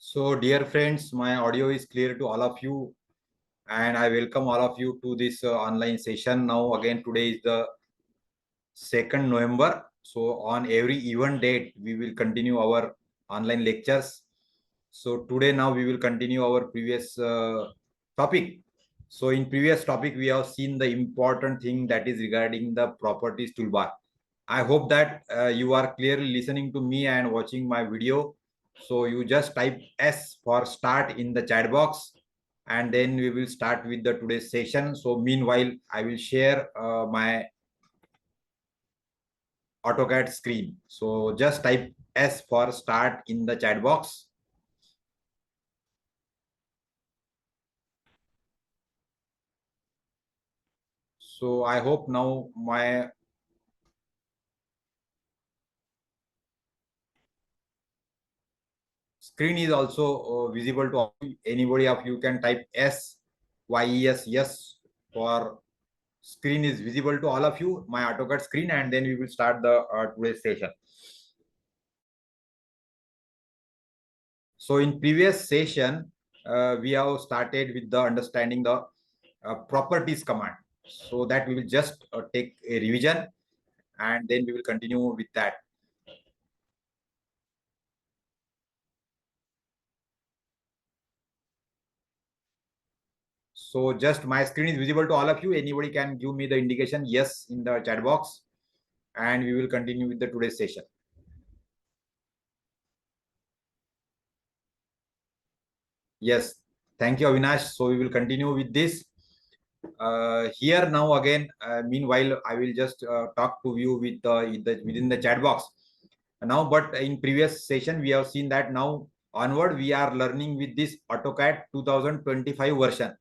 So, dear friends, my audio is clear to all of you, and I welcome all of you to this online session. Now, again, today is the 2nd November. So, on every event date, we will continue our online lectures. So, today, now we will continue our previous topic. So, in previous topic, we have seen the important thing that is regarding the properties toolbar. I hope that you are clearly listening to me and watching my video. So you just type S for start in the chat box, and then we will start with the today's session. So meanwhile, I will share my AutoCAD screen. So just type S for start in the chat box. So I hope now my screen is also visible to anybody of you. Can type S, YES, yes for screen is visible to all of you, my AutoCAD screen, and then we will start the today's session. So in previous session, we have started with the understanding the properties command. So that we will just take a revision, and then we will continue with that. So just my screen is visible to all of you. Anybody can give me the indication yes in the chat box, and we will continue with the today's session. Yes, thank you, Avinash. So we will continue with this. Here now again, meanwhile, I will just talk to you with within the chat box. Now, but in previous session, we have seen that now onward, we are learning with this AutoCAD 2025 version.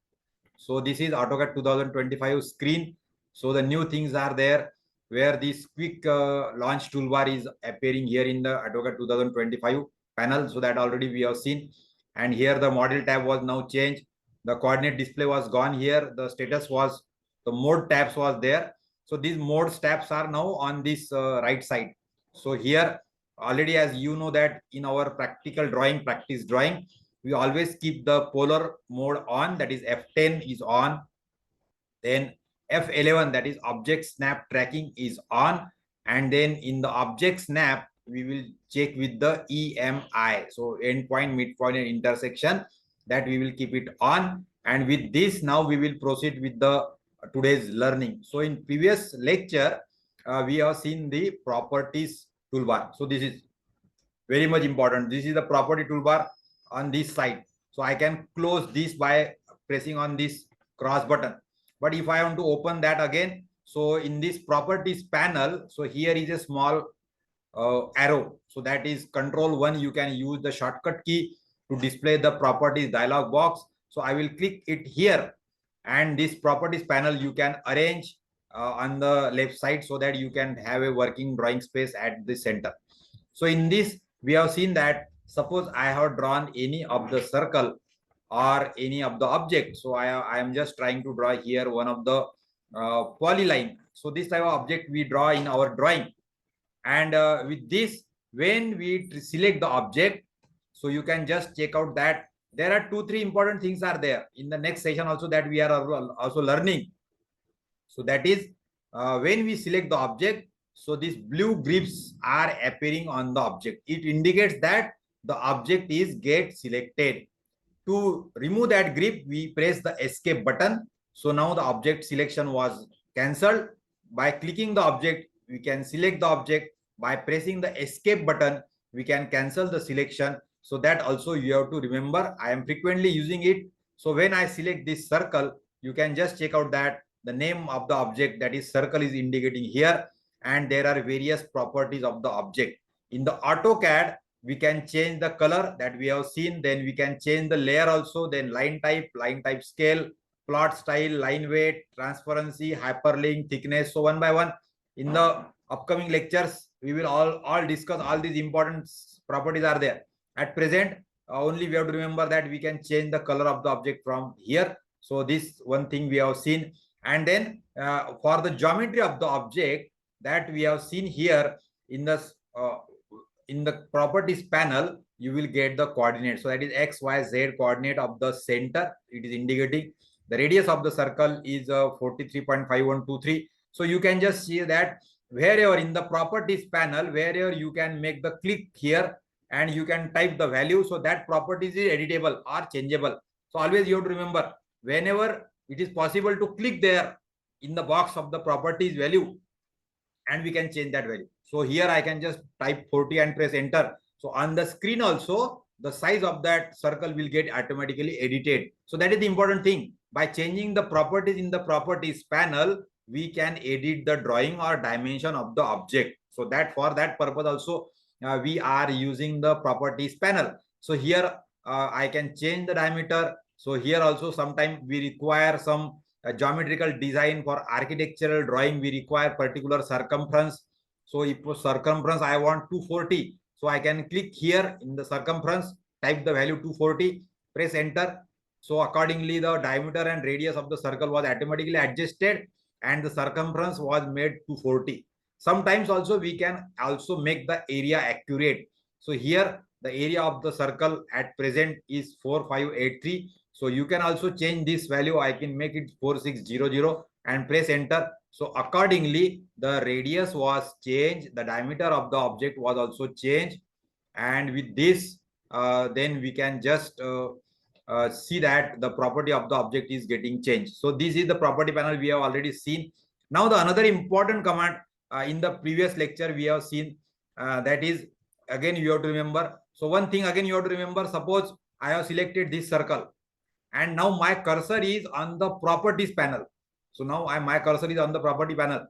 So this is AutoCAD 2025 screen. So the new things are there where this quick launch toolbar is appearing here in the AutoCAD 2025 panel. So that already we have seen. And here the model tab was now changed. The coordinate display was gone here. The status was, the mode tabs was there. So these mode tabs are now on this right side. So here already, as you know that in our practical drawing, practice drawing, we always keep the polar mode on, that is F10 is on, then F11, that is object snap tracking, is on, and then in the object snap we will check with the EMI, so endpoint, midpoint, and intersection, that we will keep it on. And with this, now we will proceed with the today's learning. So in previous lecture, we have seen the properties toolbar. So this is very much important. This is the property toolbar on this side. So I can close this by pressing on this cross button. But if I want to open that again, so in this properties panel, so here is a small arrow. So that is Control 1. You can use the shortcut key to display the properties dialog box. So I will click it here, and this properties panel you can arrange on the left side so that you can have a working drawing space at the center. So in this, we have seen that suppose I have drawn any of the circle or any of the object. So I am just trying to draw here one of the polyline. So this type of object we draw in our drawing. And with this, when we select the object, so you can just check out that there are 2-3 important things are there in the next session also that we are also learning. So that is when we select the object, so these blue grips are appearing on the object. It indicates that the object is get selected. To remove that grip, we press the escape button. So now the object selection was cancelled. By clicking the object, we can select the object. By pressing the escape button, we can cancel the selection. So that also you have to remember. I am frequently using it. So when I select this circle, you can just check out that the name of the object, that is circle, is indicating here, and there are various properties of the object. In the AutoCAD, we can change the color that we have seen, then we can change the layer also, then line type scale, plot style, line weight, transparency, hyperlink, thickness. So one by one in the upcoming lectures we will all discuss all these important properties are there. At present, only we have to remember that we can change the color of the object from here. So this one thing we have seen. And then for the geometry of the object, that we have seen here in the properties panel, you will get the coordinate. So that is x, y, z coordinate of the center. It is indicating the radius of the circle is 43.5123. So you can just see that wherever in the properties panel, wherever you can make the click here and you can type the value. So that properties is editable or changeable. So always you have to remember, whenever it is possible to click there in the box of the properties value, and we can change that value. So here I can just type 40 and press enter. So on the screen also, the size of that circle will get automatically edited. So that is the important thing. By changing the properties in the properties panel, we can edit the drawing or dimension of the object. So that for that purpose also, we are using the properties panel. So here I can change the diameter. So here also sometimes we require some geometrical design. For architectural drawing, we require particular circumference. So if for circumference I want 240, so I can click here in the circumference, type the value 240, press enter. So accordingly the diameter and radius of the circle was automatically adjusted and the circumference was made 240. Sometimes also we can also make the area accurate. So here the area of the circle at present is 4583. So you can also change this value. I can make it 4600 and press enter. So accordingly, the radius was changed. The diameter of the object was also changed. And with this, then we can just see that the property of the object is getting changed. So this is the property panel we have already seen. Now the another important command in the previous lecture we have seen, that is, again you have to remember. So one thing again you have to remember, suppose I have selected this circle and now my cursor is on the properties panel. So now my cursor is on the property panel.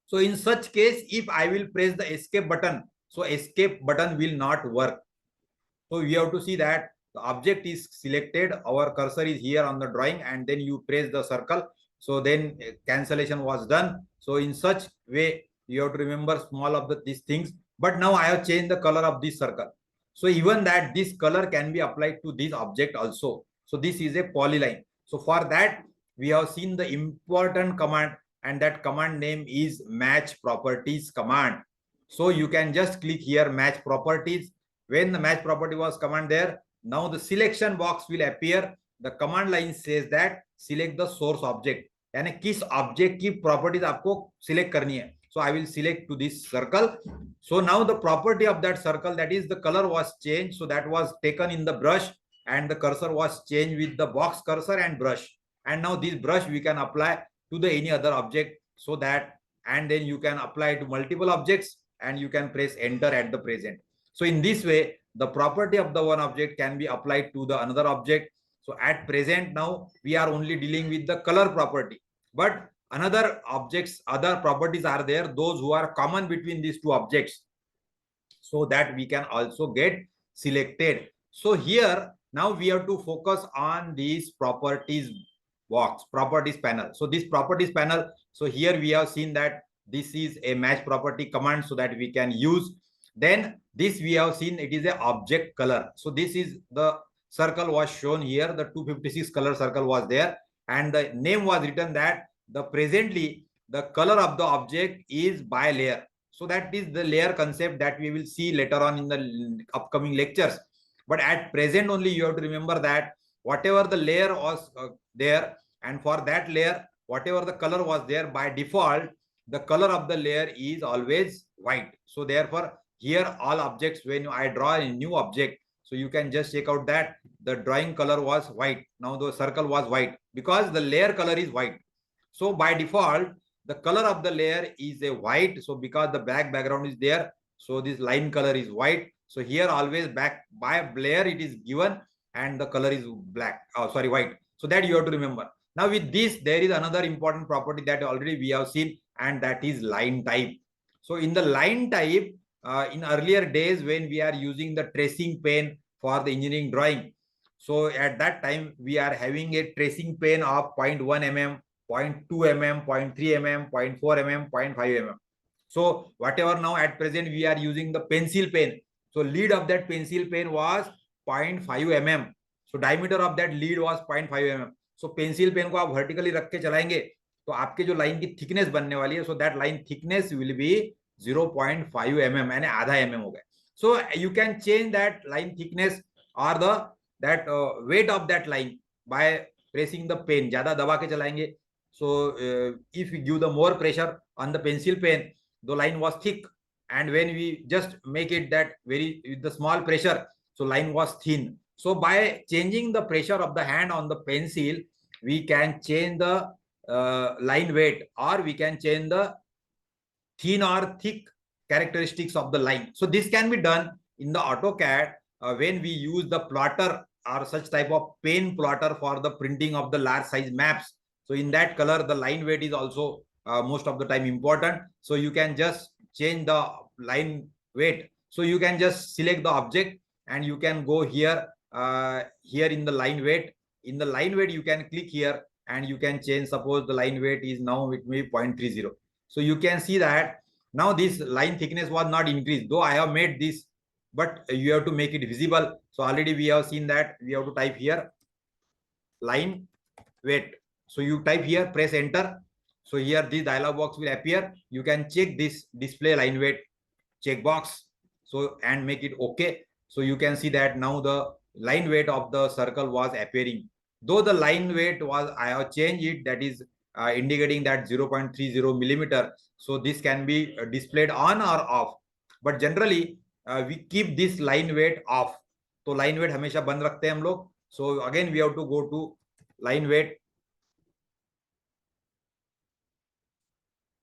So in such case, if I will press the escape button, so escape button will not work. So we have to see that the object is selected, our cursor is here on the drawing, and then you press the circle. So then cancellation was done. So in such way, you have to remember small of these things. But now I have changed the color of this circle. So even that this color can be applied to this object also. So this is a polyline. So for that, we have seen the important command, and that command name is match properties command. So you can just click here match properties. When the match property was command there, now the selection box will appear. The command line says that select the source object. यानी किस object की properties आपको select करनी है. So I will select to this circle. So now the property of that circle, that is the color was changed. So that was taken in the brush and the cursor was changed with the box cursor and brush. And now this brush we can apply to the any other object, so that, and then you can apply to multiple objects and you can press enter at the present. So in this way, the property of the one object can be applied to the another object. So at present now we are only dealing with the color property, but another objects, other properties are there, those who are common between these two objects, so that we can also get selected. So here now we have to focus on these properties box, properties panel. So this properties panel, so here we have seen that this is a match property command, so that we can use. Then this we have seen it is a object color. So this is the circle was shown here, the 256 color circle was there, and the name was written that the presently the color of the object is by layer. So that is the layer concept that we will see later on in the upcoming lectures. But at present only you have to remember that whatever the layer was there, and for that layer whatever the color was there, by default the color of the layer is always white. So therefore here all objects, when I draw a new object, so you can just check out that the drawing color was white. Now the circle was white because the layer color is white. So by default the color of the layer is a white. So because the black background is there, so this line color is white. So here always back by layer it is given and the color is black, white. So that you have to remember. Now with this there is another important property that already we have seen, and that is line type. So in the line type, in earlier days when we are using the tracing pen for the engineering drawing, so at that time we are having a tracing pen of 0.1 mm, 0.2 mm, 0.3 mm, 0.4 mm, 0.5 mm. So whatever now at present we are using the pencil pen. So lead of that pencil pen was 0.5 mm. So diameter of that lead was 0.5 mm. So pencil pen को आप vertically रख के चलाएंगे तो आपके जो line की thickness बनने वाली है, so that line thickness will be 0.5 mm, यानी आधा mm हो गया. So you can change that line thickness or the that weight of that line by pressing the pen. ज़्यादा दबा के चलाएंगे. So if we give the more pressure on the pencil pen, the line was thick, and when we just make it that very with the small pressure, so line was thin. So by changing the pressure of the hand on the pencil, we can change the line weight, or we can change the thin or thick characteristics of the line. So this can be done in the AutoCAD when we use the plotter or such type of pen plotter for the printing of the large size maps. So in that color, the line weight is also most of the time important. So you can just change the line weight. So you can just select the object and you can go here, here in the line weight. In the line weight, you can click here and you can change. Suppose the line weight is now it may be 0.30. So you can see that now this line thickness was not increased, though I have made this, but you have to make it visible. So already we have seen that we have to type here line weight. So you type here, press enter. So here this dialog box will appear. You can check this display line weight checkbox. So and make it okay. So you can see that now the line weight of the circle was appearing. Though the line weight was, I have changed it, that is indicating that 0.30 millimeter. So this can be displayed on or off. But generally we keep this line weight off. तो line weight हमेशा बंद रखते हैं हम लोग. So again we have to go to line weight,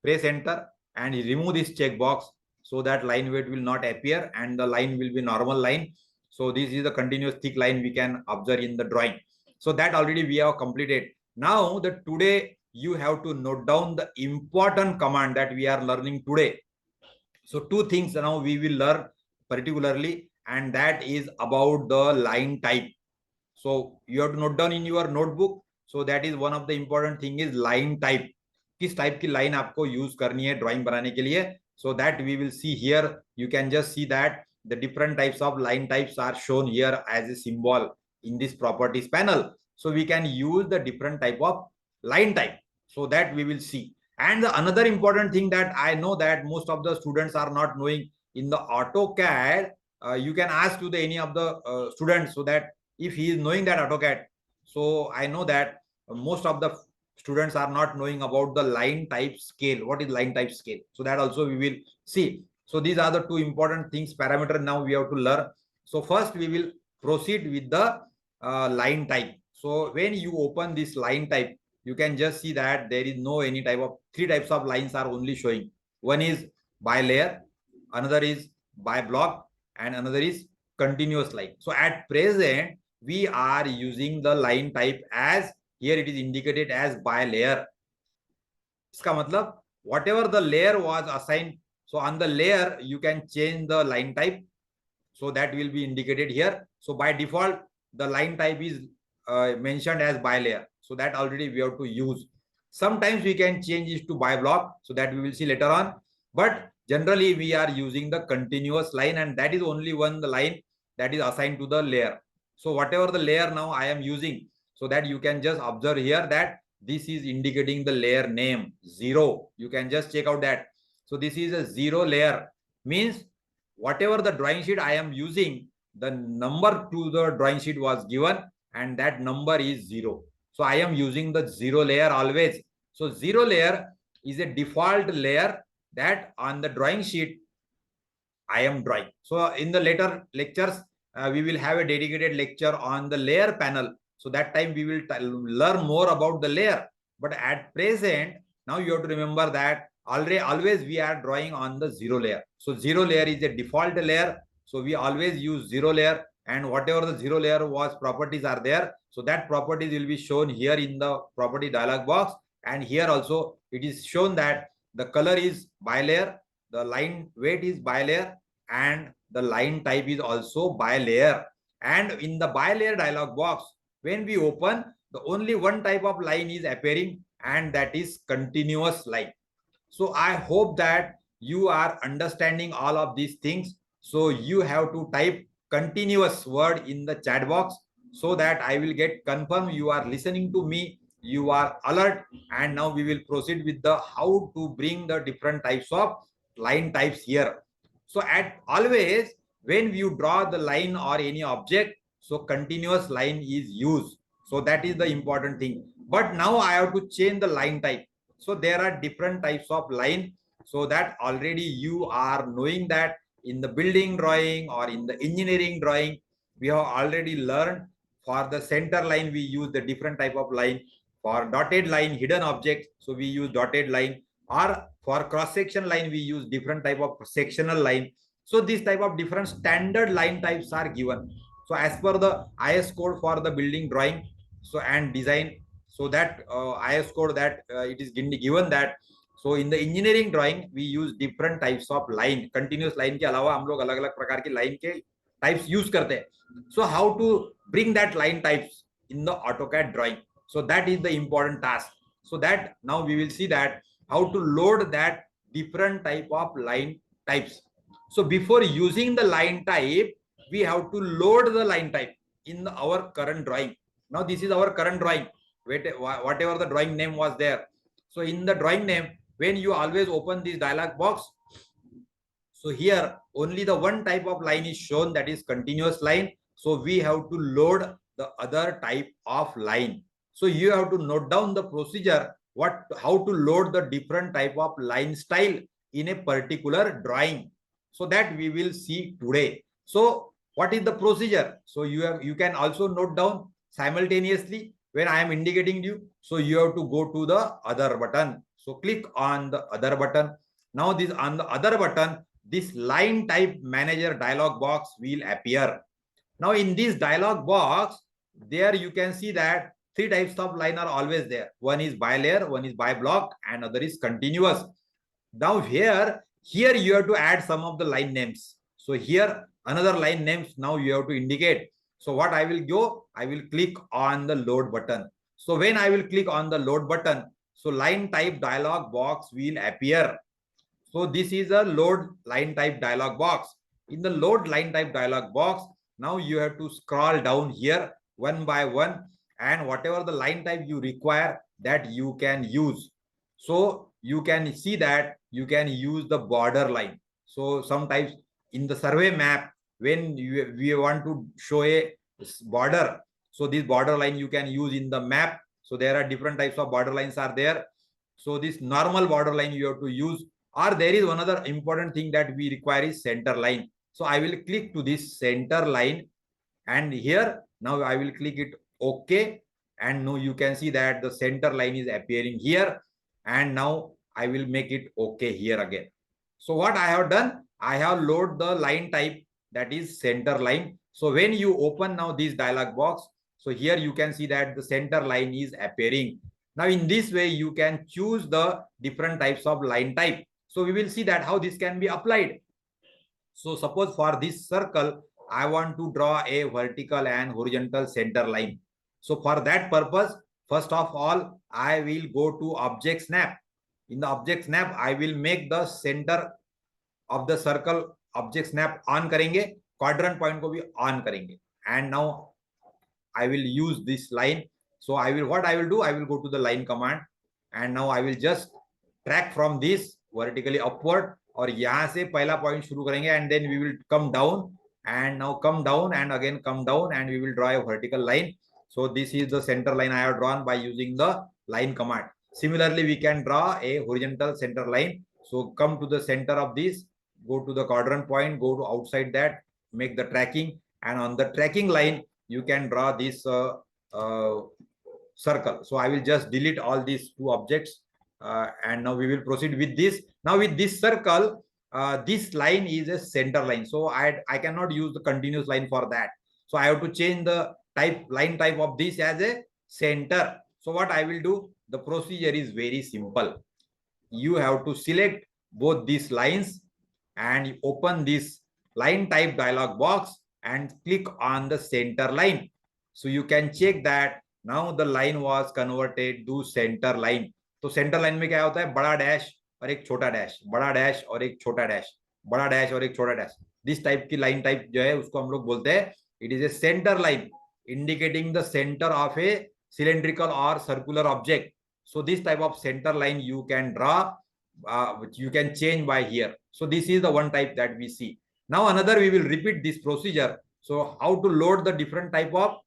press enter and remove this checkbox so that line weight will not appear and the line will be normal line. So this is the continuous thick line we can observe in the drawing. So that already we have completed. Now today you have to note down the important command that we are learning today. So two things now we will learn particularly, and that is about the line type. So you have to note down in your notebook. So that is one of the important thing is line type. किस type की line आपको use करनी है drawing बनाने के लिए. So that we will see here. You can just see that the different types of line types are shown here as a symbol in this properties panel. So we can use the different type of line type. So that we will see. And the another important thing that I know that most of the students are not knowing in the AutoCAD, you can ask to the any of the students, so that if he is knowing that AutoCAD, so I know that most of the students are not knowing about the line type scale. What is line type scale? So that also we will see. So these are the two important things, parameter now we have to learn. So first we will proceed with the line type. So when you open this line type, you can just see that there is no any type of, three types of lines are only showing. One is by layer, another is by block, and another is continuous line. So at present we are using the line type as, here it is indicated as by layer. इसका मतलब whatever the layer was assigned, so on the layer you can change the line type. So that will be indicated here. So by default the line type is mentioned as by layer. So that already we have to use. Sometimes we can change it to by block, so that we will see later on. But generally we are using the continuous line, and that is only one the line that is assigned to the layer. So whatever the layer now I am using, so that you can just observe here that this is indicating the layer name 0. You can just check out that. So this is a 0 layer, means whatever the drawing sheet I am using, the number to the drawing sheet was given and that number is 0. So I am using the 0 layer always. So 0 layer is a default layer that on the drawing sheet I am drawing. So in the later lectures, we will have a dedicated lecture on the layer panel. So that time we will learn more about the layer. But at present, now you have to remember that always we are drawing on the 0 layer. So 0 layer is a default layer. So we always use 0 layer, and whatever the 0 layer was properties are there. So that properties will be shown here in the property dialog box. And here also it is shown that the color is by layer, the line weight is by layer, and the line type is also by layer. And in the by layer dialog box, when we open, the only one type of line is appearing, and that is continuous line. So I hope that you are understanding all of these things. So you have to type continuous word in the chat box, so that I will get confirm you are listening to me, you are alert. And now we will proceed with the how to bring the different types of line types here. So at always when you draw the line or any object, so continuous line is used. So that is the important thing. But now I have to change the line type. So there are different types of line. So that already you are knowing that in the building drawing or in the engineering drawing, we have already learned for the center line, we use the different type of line. For dotted line, hidden objects, so we use dotted line. Or for cross-section line, we use different type of sectional line. So this type of different standard line types are given. So as per the IS code for the building drawing, so and design, so that IS code that it is given that, so in the engineering drawing we use different types of line. Continuous line के अलावा हम लोग अलग अलग प्रकार की line के types use करते हैं. So how to bring that line types in the AutoCAD drawing? So that is the important task. So that now we will see that how to load that different type of line types. So before using the line type, we have to load the line type in our current drawing. Now this is our current drawing, whatever the drawing name was there. So in the drawing name, when you always open this dialog box, so here only the one type of line is shown, that is continuous line. So we have to load the other type of line. So you have to note down the procedure, how to load the different type of line style in a particular drawing. So that we will see today. So what is the procedure? So you can also note down simultaneously when I am indicating you. So you have to go to the other button. So click on the other button. Now this on the other button, this line type manager dialog box will appear. Now in this dialog box, there you can see that three types of line are always there. One is by layer, one is by block, and other is continuous. Now here you have to add some of the line names. So here another line names now you have to indicate. So what I will go, I will click on the load button. So when I will click on the load button, so line type dialog box will appear. So this is a load line type dialog box. In the load line type dialog box, now you have to scroll down here one by one, and whatever the line type you require, that you can use. So you can see that you can use the border line. So sometimes in the survey map, when we want to show a border, so this border line you can use in the map. So there are different types of border lines are there. So this normal border line you have to use, or there is one other important thing that we require is center line. So I will click to this center line, and here now I will click it OK, and now you can see that the center line is appearing here, and now I will make it OK here again. So what I have done, I have loaded the line type, that is center line. So when you open now this dialog box, so here you can see that the center line is appearing. Now in this way you can choose the different types of line type. So we will see that how this can be applied. So suppose for this circle, I want to draw a vertical and horizontal center line. So for that purpose, first of all, I will go to object snap. In the object snap, I will make the center of the circle object snap on करेंगे, quadrant point को भी on करेंगे. And now I will use this line. So what I will do, I will go to the line command, and now I will just track from this vertically upward, और यहाँ से पहला point शुरू करेंगे, and then we will come down, and now come down and again come down, and we will draw a vertical line. So this is the center line I have drawn by using the line command. Similarly, we can draw a horizontal center line. So come to the center of this, go to the quadrant point, go to outside that, make the tracking, and on the tracking line, you can draw this circle. So I will just delete all these two objects, and now we will proceed with this. Now with this circle, this line is a center line. So I cannot use the continuous line for that. So I have to change the line type of this as a center. So what I will do, the procedure is very simple. You have to select both these lines and open this line type dialog box and click on the center line. So you can check that now the line was converted to center line. तो centre line में क्या होता है, बड़ा dash और एक छोटा dash, बड़ा डैश और एक छोटा डैश, बड़ा डैश और एक छोटा डैश. दिस टाइप की लाइन टाइप जो है उसको हम लोग बोलते हैं, it is a centre line indicating the center of a cylindrical or circular object. So this type of center line you can draw, which you can change by here. So this is the one type that we see. Now another, we will repeat this procedure. So how to load the different type of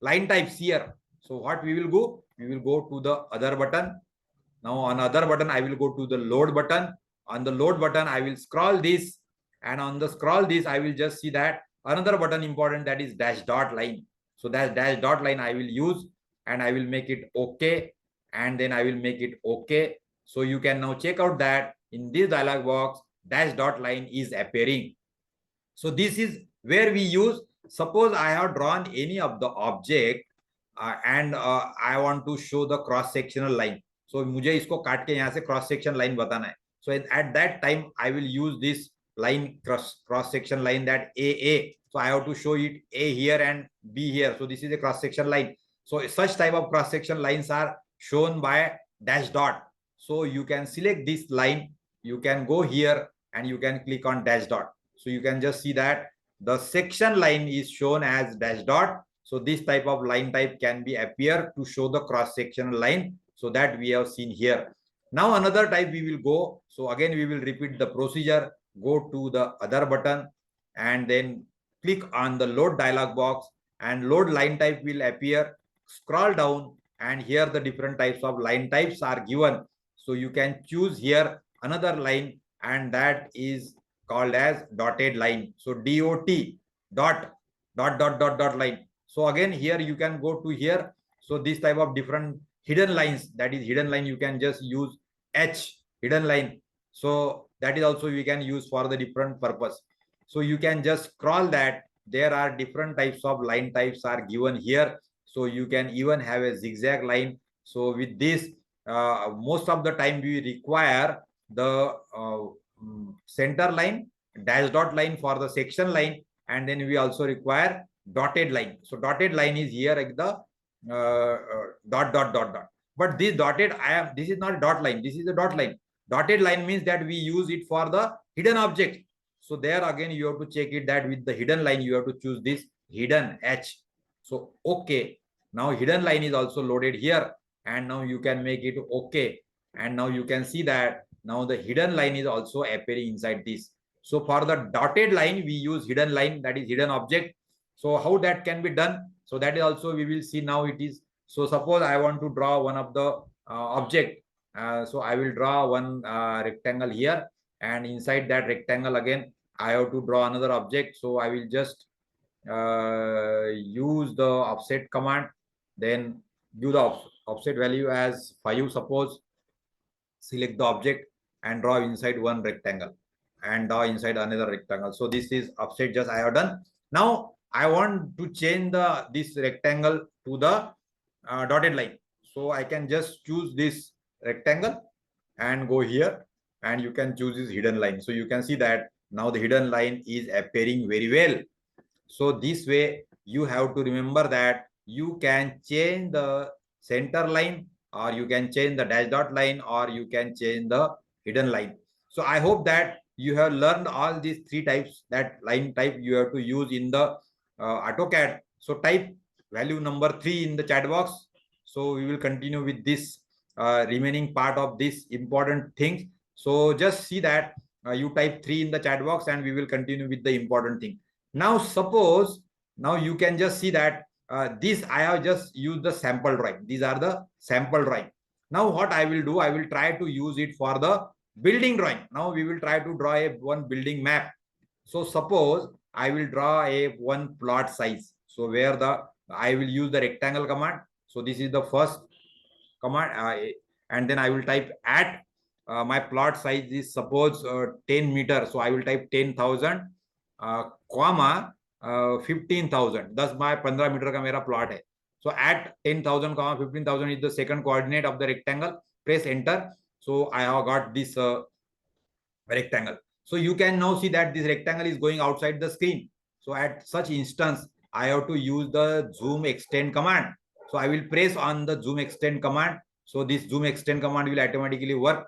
line types here. So what we will go? We will go to the other button. Now on other button, I will go to the load button. On the load button, I will scroll this, and on the scroll this, I will just see that another button important, that is dash dot line. So that dash dot line I will use, and I will make it okay, and then I will make it okay. So you can now check out that in this dialog box, dash dot line is appearing. So this is where we use, suppose I have drawn any of the object and I want to show the cross sectional line. So मुझे इसको काट के यहाँ से cross section line बताना है. So at that time I will use this line, cross section line, that AA. So I have to show it A here and B here. So this is a cross section line. So such type of cross section lines are shown by dash dot. So you can select this line, you can go here and you can click on dash dot. So you can just see that the section line is shown as dash dot. So this type of line type can be appear to show the cross sectional line. So that we have seen here. Now another type we will go. So again we will repeat the procedure. Go to the other button and then click on the load dialog box, and load line type will appear. Scroll down and here the different types of line types are given. So you can choose here another line, and that is called as dotted line. So dot line. So again here you can go to here. So this type of different hidden lines, that is hidden line, you can just use H, hidden line. So that is also we can use for the different purpose. So you can just scroll that. There are different types of line types are given here. So you can even have a zigzag line. So with this, most of the time we require the center line, dash dot line for the section line, and then we also require dotted line. So dotted line is here like the dot. But this dotted, this is not dot line, this is a dot line. Dotted line means that we use it for the hidden object. So there again you have to check it that with the hidden line you have to choose this hidden H. So okay, now hidden line is also loaded here, and now you can make it okay, and now you can see that now the hidden line is also appearing inside this. So for the dotted line we use hidden line, that is hidden object. So how that can be done? So that is also we will see now it is. So suppose I want to draw one of the object. So I will draw one rectangle here, and inside that rectangle again I have to draw another object. So I will just use the offset command, then give the offset value as 5, suppose. Select the object and draw inside one rectangle and draw inside another rectangle. So this is offset just I have done. Now I want to change this rectangle to the dotted line. So I can just choose this rectangle and go here, and you can choose this hidden line. So you can see that now the hidden line is appearing very well. So this way you have to remember that you can change the center line, or you can change the dash dot line, or you can change the hidden line. So I hope that you have learned all these 3 types, that line type you have to use in the AutoCAD. So type value number 3 in the chat box. So we will continue with this remaining part of this important things. So just see that you type 3 in the chat box, and we will continue with the important thing. Now suppose, now you can just see that this I have just used the sample drawing. These are the sample drawing. Now what I will do, I will try to use it for the building drawing. Now we will try to draw one building map. So suppose I will draw one plot size. So where I will use the rectangle command. So this is the first command, and then I will type at my plot size is suppose 10 meter. So I will type 10,000 comma 15,000. Thus my 15 meter का मेरा plot है. So at 10,000 comma 15,000 is the second coordinate of the rectangle. Press enter. So I have got this rectangle. So you can now see that this rectangle is going outside the screen. So at such instance, I have to use the zoom extend command. So I will press on the zoom extend command. So this zoom extend command will automatically work,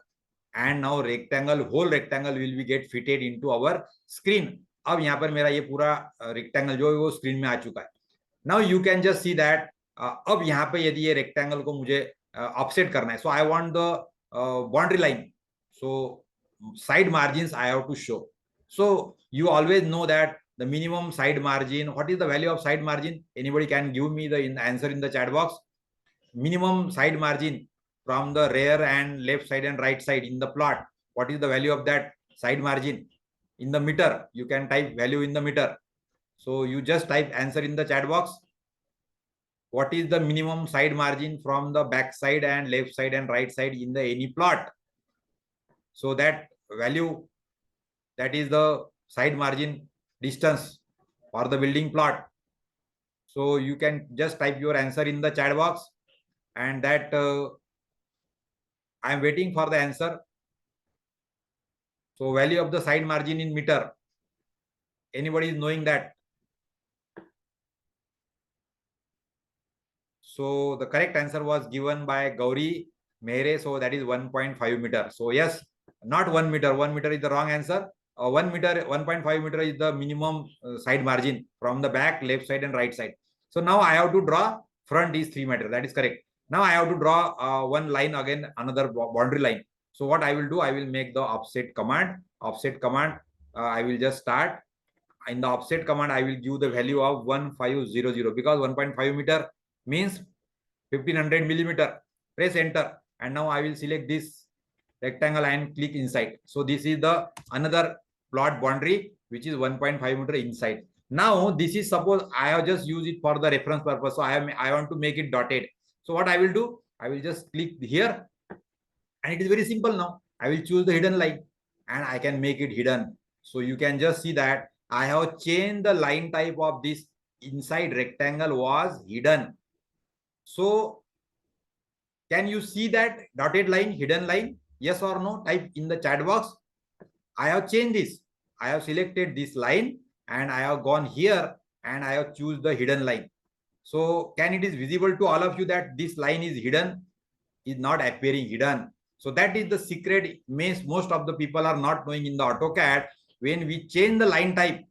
and now rectangle, whole rectangle will be get fitted into our screen. अब यहाँ पर मेरा ये पूरा rectangle जो है वो screen में आ चुका है. Now you can just see that अब यहाँ पे यदि ये rectangle को मुझे offset करना है, so I want the boundary line. So side margins I have to show. So you always know that the minimum side margin, what is the value of side margin? Anybody can give me the answer in the chat box. Minimum side margin from the rear and left side and right side in the plot. What is the value of that side margin in the meter? You can type value in the meter. So you just type answer in the chat box. What is the minimum side margin from the back side and left side and right side in the any plot? So that value, that is the side margin distance for the building plot. So you can just type your answer in the chat box, and that I am waiting for the answer. So value of the side margin in meter. Anybody is knowing that? So the correct answer was given by Gauri Meghe. So that is 1.5 meter. So yes, not 1 meter. 1 meter is the wrong answer. 1 meter, 1.5 meter is the minimum side margin from the back, left side and right side. So now I have to draw front is 3 meter. That is correct. Now I have to draw one line again, another boundary line. So what I will do, I will make the offset command. Offset command, I will just start. In the offset command, I will give the value of 1500 because 1.5 meter means 1500 millimeter. Press enter, and now I will select this rectangle and click inside. So this is the another plot boundary which is 1.5 meter inside. Now this is, suppose I have just used it for the reference purpose. So I want to make it dotted. So what I will do, I will just click here, and it is very simple now. I will choose the hidden line and I can make it hidden. So you can just see that I have changed the line type of this inside rectangle was hidden. So can you see that dotted line, hidden line? Yes or no? Type in the chat box. I have changed this. I have selected this line and I have gone here and I have choose the hidden line. So can it is visible to all of you that this line is hidden, is not appearing hidden. So that is the secret. Most of the people are not knowing in the AutoCAD when we change the line type.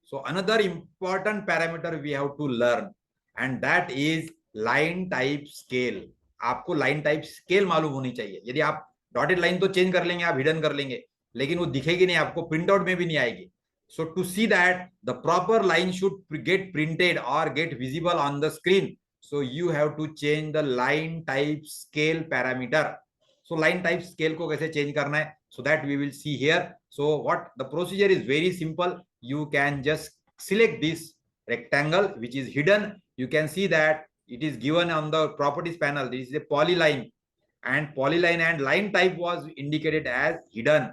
So another important parameter we have to learn, and that is line type scale. आपको line type scale मालूम होनी चाहिए. यदि आप dotted line तो change कर लेंगे, आप हिडन कर लेंगे, लेकिन वो दिखेगी नहीं आपको, प्रिंट आउट में भी नहीं आएगी. So to see that the proper line should get printed or get visible on the screen, so you have to change the line type scale parameter. So line type scale को कैसे change करना है? So that we will see here. So what the procedure is very simple. You can just select this rectangle which is hidden. You can see that it is given on the properties panel. This is a polyline, and polyline and line type was indicated as hidden.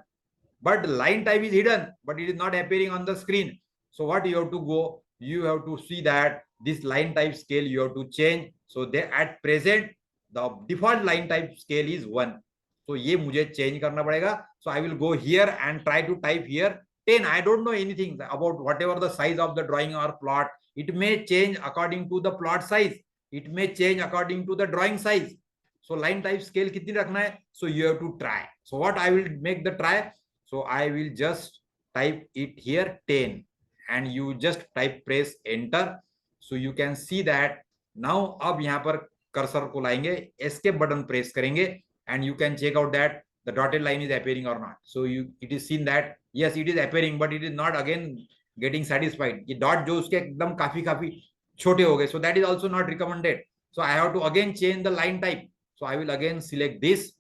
But line type is hidden, but it is not appearing on the screen. So what you have to go, you have to see that this line type scale you have to change. So they at present the default line type scale is 1. So ये मुझे change करना पड़ेगा. So I will go here and try to type here 10. I don't know anything about whatever the size of the drawing or plot. It may change according to the plot size. It may change according to the drawing size. So line type scale कितनी रखना है? So you have to try. So what I will make the try. So I will just type it here 10, and you just type press enter. So you can see that now अब यहाँ पर cursor को लाएंगे, escape button press करेंगे, and you can check out that the dotted line is appearing or not. So it is seen that yes, it is appearing, but it is not again getting satisfied. ये dot जो उसके एकदम काफी छोटे हो गए. So that is also not recommended. So I have to again change the line type. So I will again select this.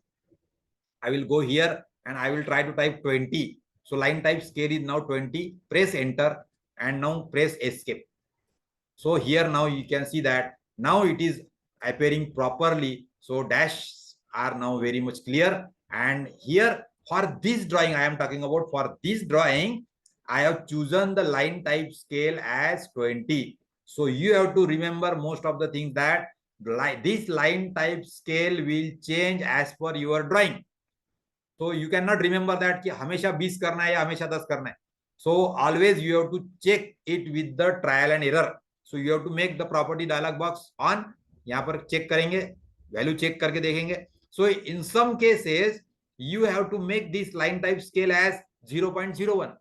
I will go here and I will try to type 20. So line type scale is now 20. Press enter and now press escape. So here now you can see that now it is appearing properly. So dashes are now very much clear. And here for this drawing I am talking about, for this drawing I have chosen the line type scale as 20. So you have to remember most of the things that this line type scale will change as per your drawing. So you cannot remember that कि हमेशा 20 करना है या हमेशा 10 करना है. So always you have to check it with the trial and error. So you have to make the property dialog box on. यहाँ पर check करेंगे, value check करके देखेंगे. So in some cases you have to make this line type scale as 0.01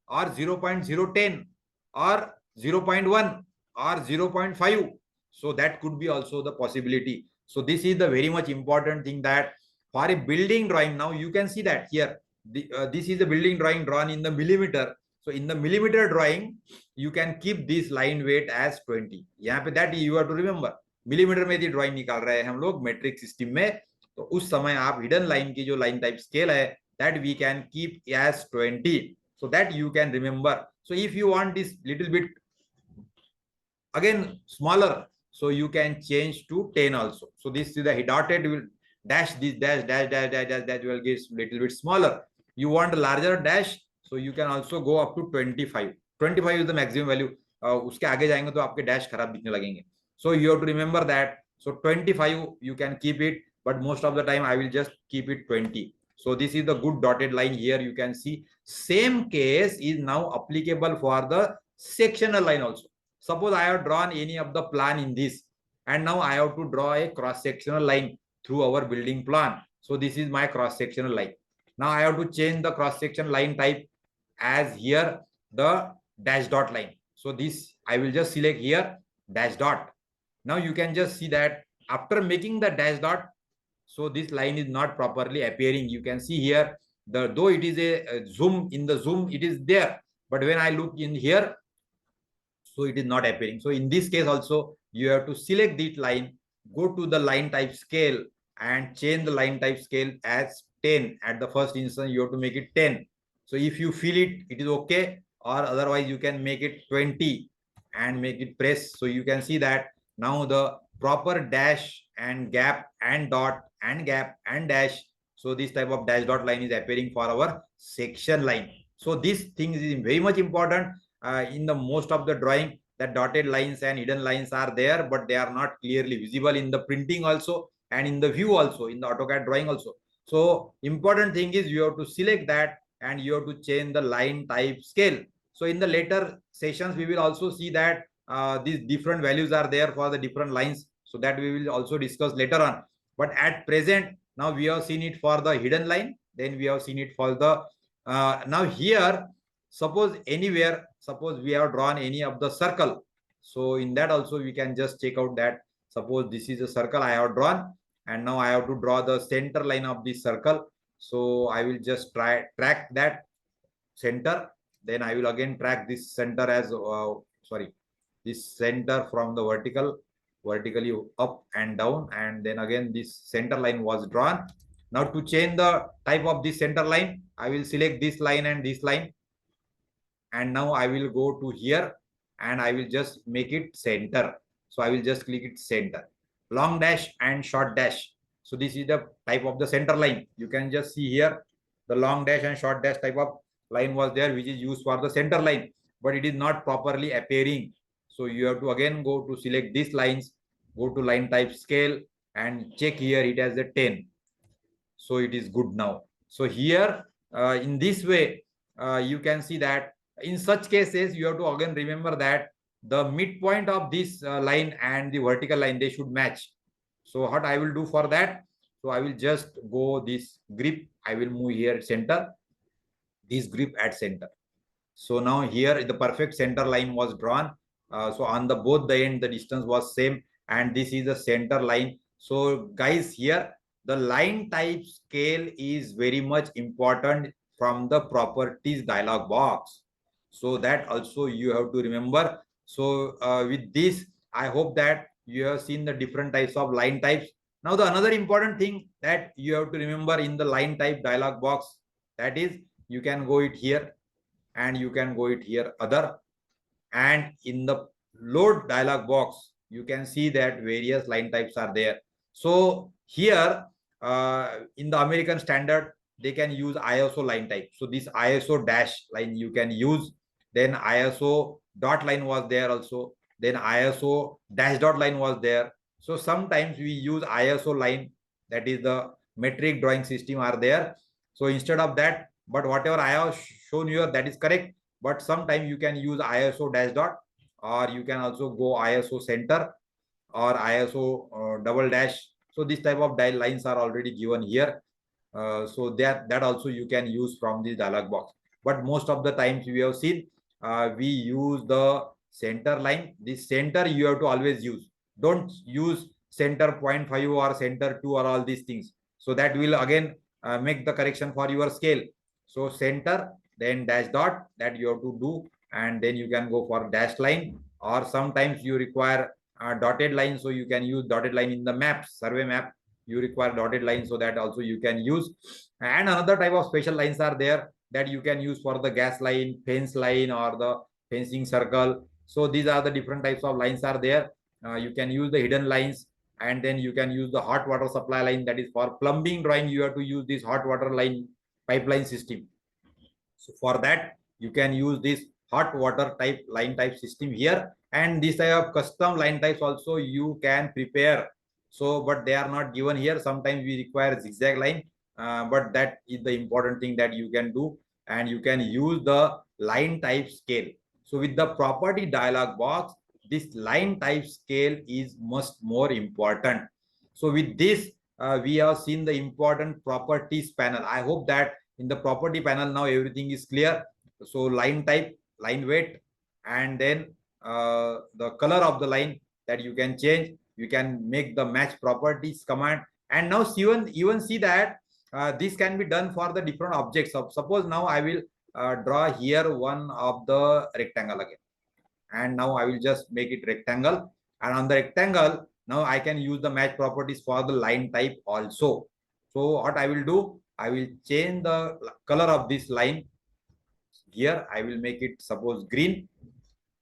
or 0.010 or 0.1 or 0.5. So that could be also the possibility. So this is the very much important thing that for a building drawing, now you can see that here this is the building drawing drawn in the millimeter. So in the millimeter drawing, you can keep this line weight as 20. यहाँ पे that you have to remember. Millimetre में यदि drawing निकाल रहे हैं हम लोग metric system में, तो उस समय आप हिडन लाइन की जो लाइन टाइप स्केल है, that we can keep as 20, so that you can remember. So if you want this little bit again smaller, so you can change to 10 also. So this is the dotted will dash, this dash dash dash dash dash, that will get little bit smaller. You want a larger dash, so you can also go up to 25. 25 is the maximum value. उसके आगे जाएंगे तो आपके dash खराब दिखने लगेंगे. So you have to remember that. So 25 you can keep it, but most of the time I will just keep it 20. So this is the good dotted line here. You can see same case is now applicable for the sectional line also. Suppose I have drawn any of the plan in this, and now I have to draw a cross-sectional line through our building plan. So this is my cross-sectional line. Now I have to change the cross-section line type as here the dash dot line. So this I will just select here dash dot. Now you can just see that after making the dash dot, so this line is not properly appearing. You can see here, though it is a zoom, in the zoom it is there, but when I look in here, so it is not appearing. So in this case also, you have to select this line, go to the line type scale and change the line type scale as 10. At the first instance, you have to make it 10. So if you feel it, it is okay, or otherwise you can make it 20 and make it press. So you can see that now the proper dash and gap and dot and gap and dash. So this type of dash dot line is appearing for our section line. So this thing is very much important. In the most of the drawing, that dotted lines and hidden lines are there, but they are not clearly visible in the printing also, and in the view also, in the AutoCAD drawing also. So important thing is you have to select that, and you have to change the line type scale. So in the later sessions, we will also see that these different values are there for the different lines. So that we will also discuss later on. But at present, now we have seen it for the hidden line. Then we have seen it for the, now here, suppose anywhere, suppose we have drawn any of the circle. So in that also we can just check out that suppose this is a circle I have drawn, and now I have to draw the center line of this circle. So I will just track that center. Then I will again track this center as this center from the vertically up and down, and then again this center line was drawn. Now to change the type of this center line, I will select this line and this line, and now I will go to here and I will just make it center. So I will just click it center, long dash and short dash. So this is the type of the center line. You can just see here the long dash and short dash type of line was there, which is used for the center line, but it is not properly appearing. So you have to again go to select these lines, go to line type scale and check here it has a 10. So it is good now. So here in this way, you can see that in such cases, you have to again remember that the midpoint of this line and the vertical line, they should match. So what I will do for that? So I will just go this grip. I will move here center, this grip at center. So now here the perfect center line was drawn. So on the both the end, the distance was same, and this is the center line. So guys, here the line type scale is very much important from the properties dialog box. So that also you have to remember. So with this, I hope that you have seen the different types of line types. Now the another important thing that you have to remember in the line type dialog box, that is you can go it here and you can go it here other, and in the load dialog box you can see that various line types are there. So here in the American standard, they can use ISO line type. So this ISO dash line you can use. Then ISO dot line was there also. Then ISO dash dot line was there. So sometimes we use ISO line, that is the metric drawing system are there. So instead of that, but whatever I have shown you, that is correct. But sometimes you can use ISO dash dot, or you can also go ISO center or ISO double dash. So this type of lines are already given here. So that also you can use from this dialog box. But most of the times we have seen we use the center line. This center you have to always use. Don't use center 0.5 or center 2 or all these things. So that will again make the correction for your scale. So center then dash dot, that you have to do, and then you can go for dash line, or sometimes you require a dotted line, so you can use dotted line in the map, survey map. You require dotted line, so that also you can use. And another type of special lines are there that you can use for the gas line, fence line, or the fencing circle. So these are the different types of lines are there. You can use the hidden lines, and then you can use the hot water supply line. That is for plumbing drawing, you have to use this hot water line pipeline system. So for that, you can use this hot water type line type system here, and this type of custom line types also you can prepare. So, but they are not given here. Sometimes we require zigzag line, but that is the important thing that you can do, and you can use the line type scale. So with the property dialog box, this line type scale is much more important. So with this, we have seen the important properties panel. I hope that in the property panel now everything is clear. So line type, line weight, and then the color of the line that you can change. You can make the match properties command, and now even see that this can be done for the different objects. Suppose now I will draw here one of the rectangle again, and now I will just make it rectangle, and on the rectangle now I can use the match properties for the line type also. So what I will do, I will change the color of this line. Here I will make it suppose green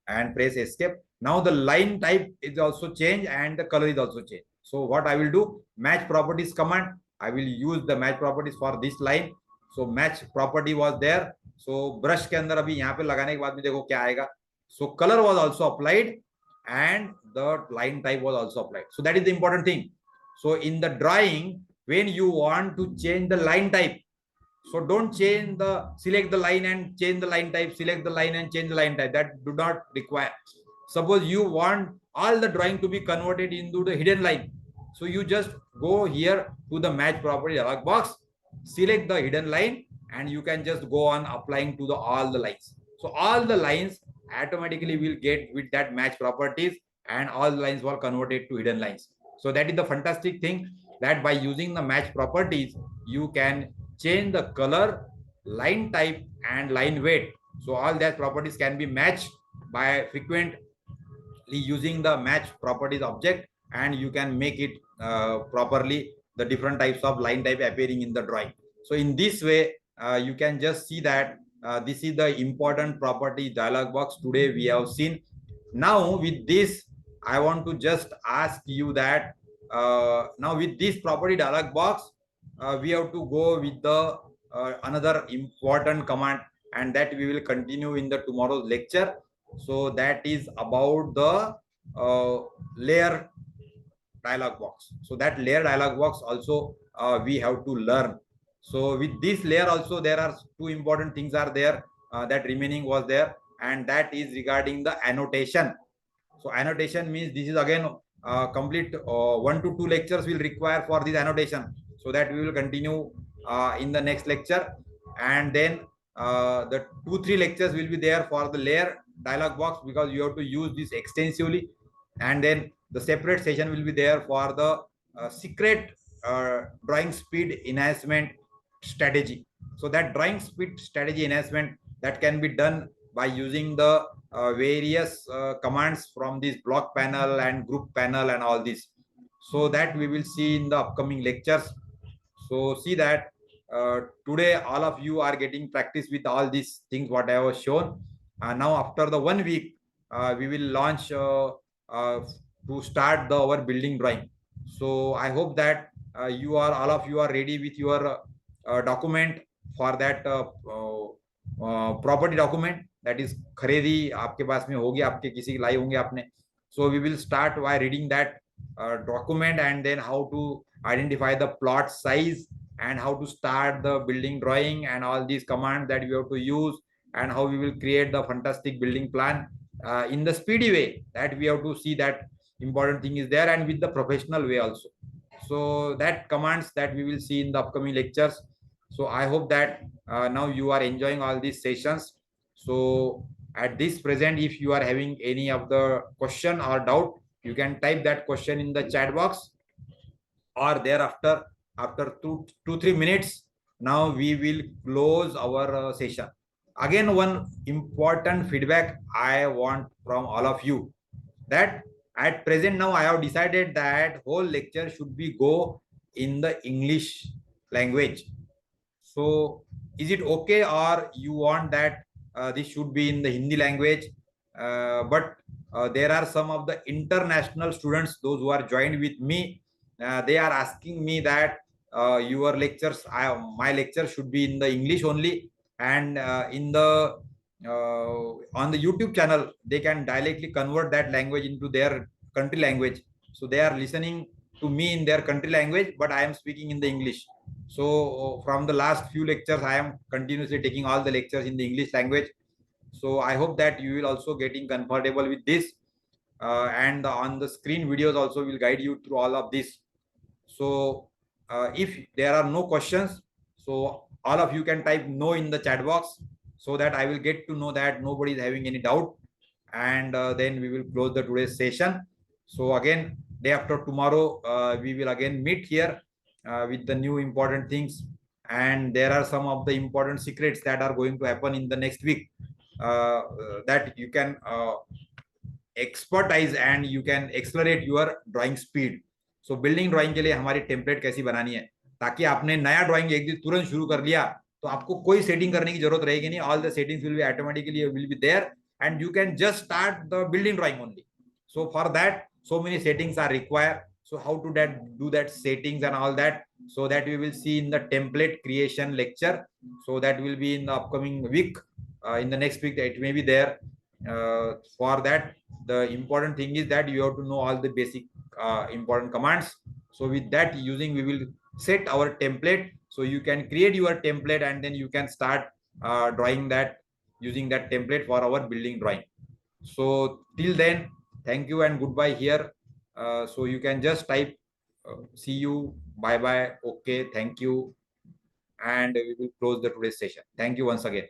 and press escape. Now the line type is also changed and the color is also changed. So what I will do, match properties command, I will use the match properties for this line. So match property was there. So brush के अंदर अभी यहाँ पे लगाने के बाद में देखो क्या आएगा. So color was also applied and the line type was also applied. So that is the important thing. So in the drawing, when you want to change the line type, so don't change the, select the line and change the line type, select the line and change the line type. That do not require. Suppose you want all the drawing to be converted into the hidden line. So you just go here to the match property dialog box, select the hidden line, and you can just go on applying to the all the lines. So all the lines automatically will get with that match properties, and all the lines were converted to hidden lines. So that is the fantastic thing, that by using the match properties, you can change the color, line type, and line weight. So all that properties can be matched by frequently using the match properties object, and you can make it properly the different types of line type appearing in the drawing. So in this way, you can just see that this is the important property dialog box today we have seen. Now with this, I want to just ask you that now with this property dialog box, we have to go with the another important command, and that we will continue in the tomorrow's lecture. So that is about the layer dialog box. So that layer dialog box also we have to learn. So with this layer also, there are two important things are there that remaining was there, and that is regarding the annotation. So annotation means this is again complete 1 to 2 lectures will require for this annotation. So that we will continue in the next lecture, and then the 2-3 lectures will be there for the layer dialog box, because you have to use this extensively, and then the separate session will be there for the secret drawing speed enhancement strategy. So that drawing speed strategy enhancement that can be done by using the various commands from this block panel and group panel and all this. So that we will see in the upcoming lectures. So see that today all of you are getting practice with all these things what I was shown. Now after the 1 week, we will launch to start our building drawing. So I hope that all of you are ready with your document for that property document, that is खरीदी आपके पास में होगी, आपके किसी की लाई होंगे आपने. So we will start by reading that document, and then how to identify the plot size, and how to start the building drawing, and all these commands that we have to use, and how we will create the fantastic building plan in the speedy way. That we have to see that important thing is there, and with the professional way also. So that commands that we will see in the upcoming lectures. So I hope that now you are enjoying all these sessions. So at this present, if you are having any of the question or doubt, you can type that question in the chat box, or thereafter after 2-3 minutes, now we will close our session. again, one important feedback I want from all of you, that at present now I have decided that whole lecture should be go in the English language. So is it okay, or you want that this should be in the Hindi language? But there are some of the international students, those who are joined with me, they are asking me that your lectures, my lecture should be in the English only, and in the on the YouTube channel, they can directly convert that language into their country language. So they are listening to me in their country language, but I am speaking in the English. So from the last few lectures, I am continuously taking all the lectures in the English language. So I hope that you will also getting comfortable with this. And on the screen videos also will guide you through all of this. So if there are no questions, so all of you can type no in the chat box, so that I will get to know that nobody is having any doubt. And then we will close the today's session. So again, day after tomorrow, we will again meet here with the new important things. And there are some of the important secrets that are going to happen in the next week, that you can expertise and you can accelerate your drawing speed. So building drawing के लिए हमारी template कैसी बनानी है, ताकि आपने नया drawing एक दिन तुरंत शुरू कर लिया तो आपको कोई सेटिंग करने की जरूरत रहेगी नहीं. All the settings will be automatically will be there, and you can just start the building drawing only. So for that, so many settings are required. So how to do that settings and all that, so that we will see in the template creation lecture. So that will be in the upcoming week. In the next week, it may be there. For that, the important thing is that you have to know all the basic important commands. So with that using, we will set our template. So you can create your template, and then you can start drawing that using that template for our building drawing. So till then, thank you and goodbye here. So you can just type see you, bye bye, okay, thank you, and we will close the today's session. Thank you once again.